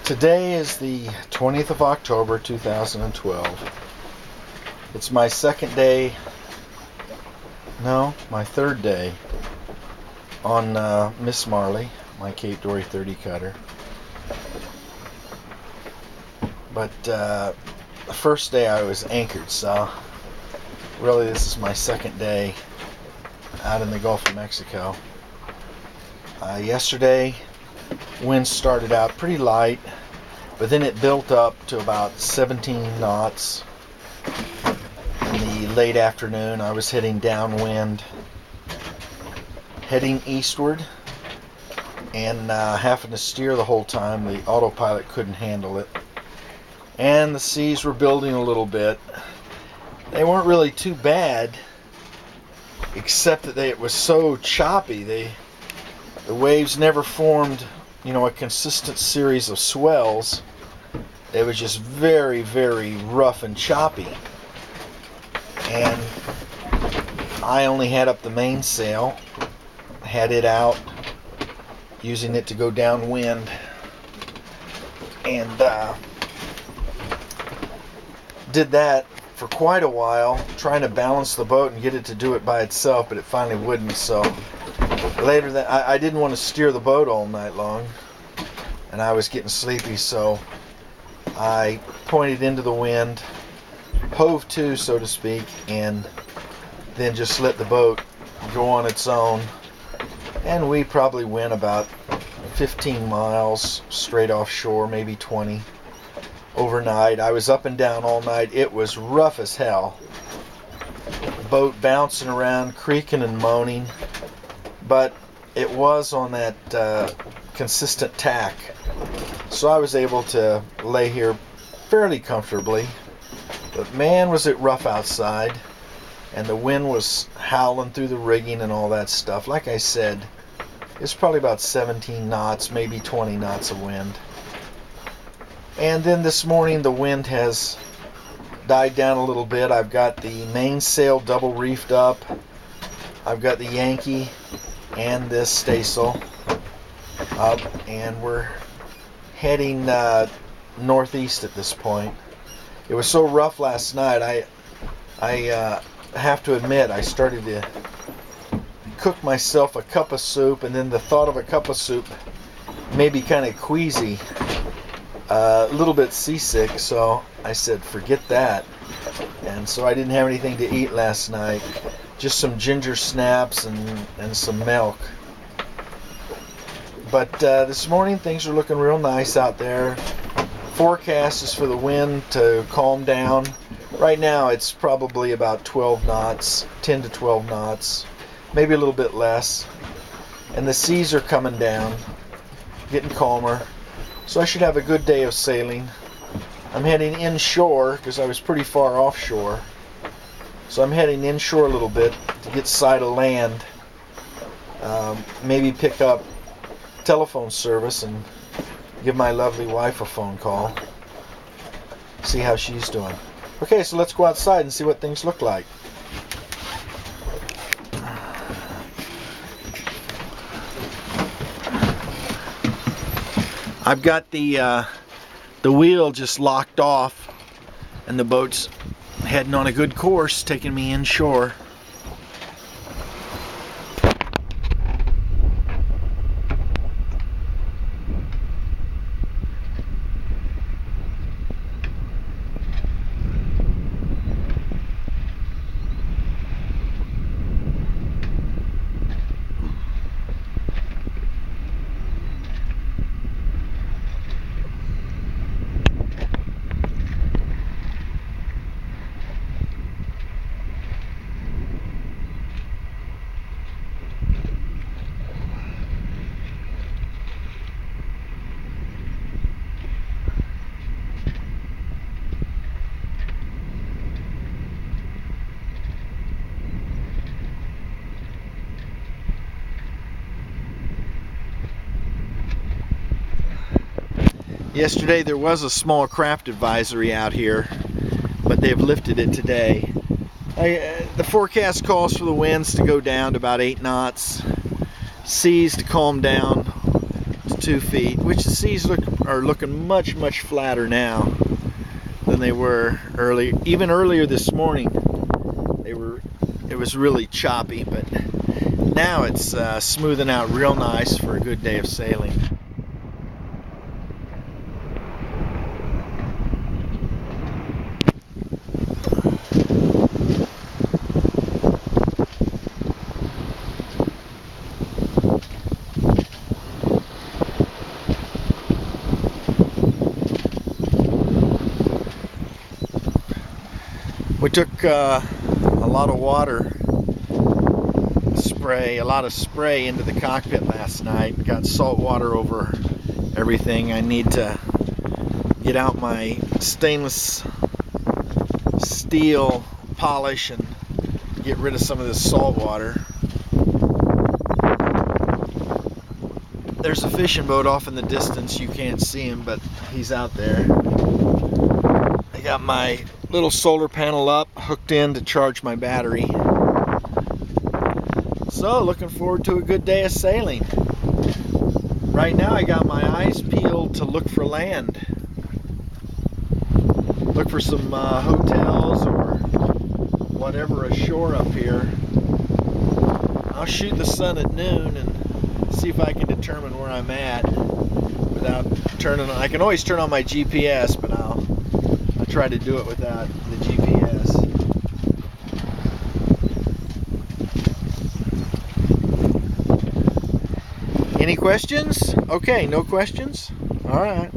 Today is the 20th of October 2012. It's my second day, no, my third day on Miss Marley, my Cape Dory 30 cutter. But the first day I was anchored, so really this is my second day out in the Gulf of Mexico. Yesterday, wind started out pretty light, but then it built up to about 17 knots. In the late afternoon, I was heading downwind, heading eastward, and having to steer the whole time. The autopilot couldn't handle it. And the seas were building a little bit. They weren't really too bad, except that it was so choppy. The waves never formed, a consistent series of swells. It was just very, very rough and choppy. And I only had up the mainsail, had it out, using it to go downwind, and did that for quite a while, trying to balance the boat and get it to do it by itself, but it finally wouldn't. So later that I didn't want to steer the boat all night long, and I was getting sleepy, so I pointed into the wind, hove to, so to speak, and then just let the boat go on its own. And we probably went about 15 miles straight offshore, maybe 20. Overnight. I was up and down all night. It was rough as hell. The boat bouncing around, creaking and moaning, but it was on that consistent tack, so I was able to lay here fairly comfortably. But man, was it rough outside, and the wind was howling through the rigging and all that stuff. Like I said, it's probably about 17 knots, maybe 20 knots of wind. And then this morning the wind has died down a little bit. I've got the mainsail double reefed up. I've got the Yankee and this staysail up, and we're heading northeast at this point. It was so rough last night, I have to admit, I started to cook myself a cup of soup, and then the thought of a cup of soup made me kind of queasy. A little bit seasick, so I said forget that, and so I didn't have anything to eat last night, just some ginger snaps and some milk. But this morning things are looking real nice out there. Forecast is for the wind to calm down. Right now it's probably about 12 knots, 10 to 12 knots, maybe a little bit less, and the seas are coming down, getting calmer. So I should have a good day of sailing. I'm heading inshore because I was pretty far offshore. So I'm heading inshore a little bit to get sight of land. Maybe pick up telephone service and give my lovely wife a phone call. See how she's doing. Okay, so let's go outside and see what things look like. I've got the wheel just locked off, and the boat's heading on a good course, taking me inshore. Yesterday there was a small craft advisory out here, but they've lifted it today. The forecast calls for the winds to go down to about 8 knots, seas to calm down to 2 feet, which the seas are looking much flatter now than they were early. Even earlier this morning, it was really choppy, but now it's smoothing out real nice for a good day of sailing. We took a lot of a lot of spray into the cockpit last night. Got salt water over everything. I need to get out my stainless steel polish and get rid of some of this salt water. There's a fishing boat off in the distance. You can't see him, but he's out there. I got my little solar panel up, hooked in to charge my battery. So, looking forward to a good day of sailing. Right now I got my eyes peeled to look for land. Look for some hotels or whatever ashore up here. I'll shoot the sun at noon and see if I can determine where I'm at without turning on. I can always turn on my GPS, but I'll try to do it without the GPS. Any questions? Okay, no questions? All right.